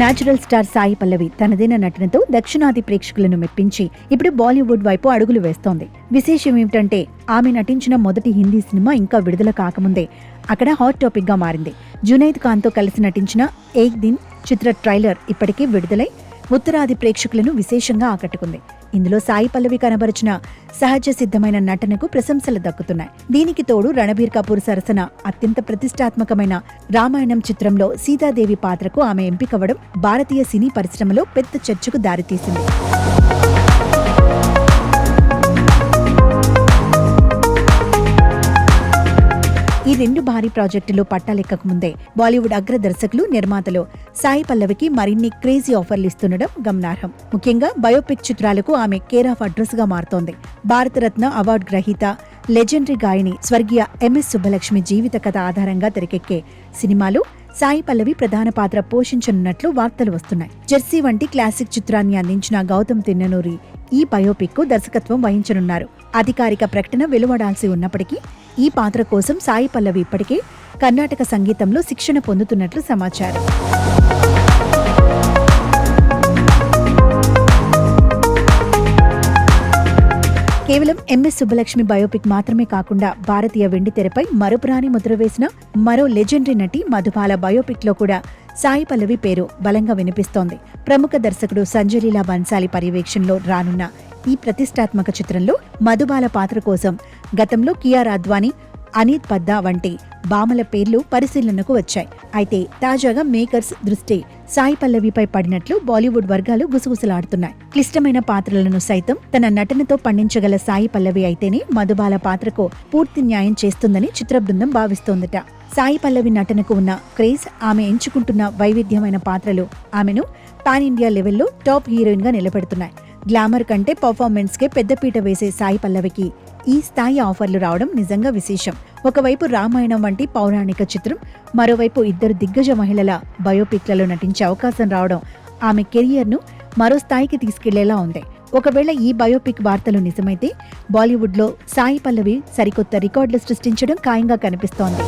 Natural star Sai Pallavi తనదైన నటనతో దక్షిణాది ప్రేక్షకులను మెప్పించి ఇప్పుడు బాలీవుడ్ వైపు అడుగులు వేస్తోంది. విశేషం ఏమిటంటే ఆమె నటించిన మొదటి హిందీ సినిమా ఇంకా విడుదల కాకముందే అక్కడ హాట్ టాపిక్ గా మారింది. జునైద్ ఖాన్ తో కలిసి నటించిన ఏక్ దిన్ చిత్ర ట్రైలర్ ఇప్పటికే విడుదలై ఉత్తరాది ప్రేక్షకులను విశేషంగా ఆకట్టుకుంది. ఇందులో సాయి పల్లవి కనబరిచిన సహజ సిద్ధమైన నటనకు ప్రశంసలు దక్కుతున్నాయి. దీనికి తోడు రణబీర్ కపూర్ సరసన అత్యంత ప్రతిష్టాత్మకమైన రామాయణం చిత్రంలో సీతాదేవి పాత్రకు ఆమె ఎంపికవడం భారతీయ సినీ పరిశ్రమలో పెద్ద చర్చకు దారితీసింది. ఈ రెండు భారీ ప్రాజెక్టులు పట్టాలెక్కక ముందే బాలీవుడ్ అగ్ర దర్శకులు, నిర్మాతలు సాయి పల్లవికి మరిన్ని క్రేజీ ఆఫర్లు ఇస్తుండడం గమనార్హం. ముఖ్యంగా బయోపిక్ చిత్రాలకు ఆమె కేర్ ఆఫ్ అడ్రస్ గా మారుతోంది. భారతరత్న అవార్డు గ్రహీత, లెజెండరీ గాయని స్వర్గీయ ఎంఎస్ సుబ్బలక్ష్మి జీవిత కథ ఆధారంగా తెరకెక్కే సినిమాలు సాయి పల్లవి ప్రధాన పాత్ర పోషించనున్నట్లు వార్తలు వస్తున్నాయి. జెర్సీ వంటి క్లాసిక్ చిత్రాన్ని అందించిన గౌతమ్ తిన్ననూరి ఈ బయోపిక్ కు దర్శకత్వం వహించనున్నారు. అధికారిక ప్రకటన వెలువడాల్సి ఉన్నప్పటికీ ఈ పాత్ర కోసం సాయి పల్లవి ఇప్పటికే కర్ణాటక సంగీతంలో శిక్షణ పొందుతున్నట్లు సమాచారం. కేవలం ఎంఎస్ సుబ్బలక్ష్మి బయోపిక్ మాత్రమే కాకుండా భారతీయ వెండితెరపై మరుపురాని ముద్ర వేసిన మరో లెజెండరీ నటి మధుబాల బయోపిక్ లో కూడా సాయి పల్లవి పేరు బలంగా వినిపిస్తోంది. ప్రముఖ దర్శకుడు సంజయ్ లీలా బన్సాలి పర్యవేక్షణలో రానున్న ఈ ప్రతిష్టాత్మక చిత్రంలో మధుబాల పాత్ర కోసం గతంలో కియారా అద్వానీ, అనీత్ పద్దా వంటి భామల పేర్లు పరిశీలనకు వచ్చాయి. అయితే తాజాగా మేకర్స్ దృష్టి సాయి పల్లవిపై పడినట్లు బాలీవుడ్ వర్గాలు గుసగుసలాడుతున్నాయి. క్లిష్టమైన పాత్రలను సైతం తన నటనతో పండించగల సాయి పల్లవి అయితేనే మధుబాల పాత్రకు పూర్తి న్యాయం చేస్తుందని చిత్ర బృందం భావిస్తోందట. సాయి పల్లవి నటనకు ఉన్న క్రేజ్, ఆమె ఎంచుకుంటున్న వైవిధ్యమైన పాత్రలు ఆమెను పాన్ ఇండియా లెవెల్లో టాప్ హీరోయిన్ గా నిలబెడుతున్నాయి. గ్లామర్ కంటే పర్ఫార్మెన్స్ కే పెద్దపీట వేసే సాయి పల్లవికి ఈ స్థాయి ఆఫర్లు రావడం నిజంగా విశేషం. ఒకవైపు రామాయణం వంటి పౌరాణిక చిత్రం, మరోవైపు ఇద్దరు దిగ్గజ మహిళల బయోపిక్లలో నటించే అవకాశం రావడం ఆమె కెరియర్ను మరో స్థాయికి తీసుకెళ్లేలా ఉంది. ఒకవేళ ఈ బయోపిక్ వార్తలు నిజమైతే బాలీవుడ్లో సాయి పల్లవి సరికొత్త రికార్డులు సృష్టించడం ఖాయంగా కనిపిస్తోంది.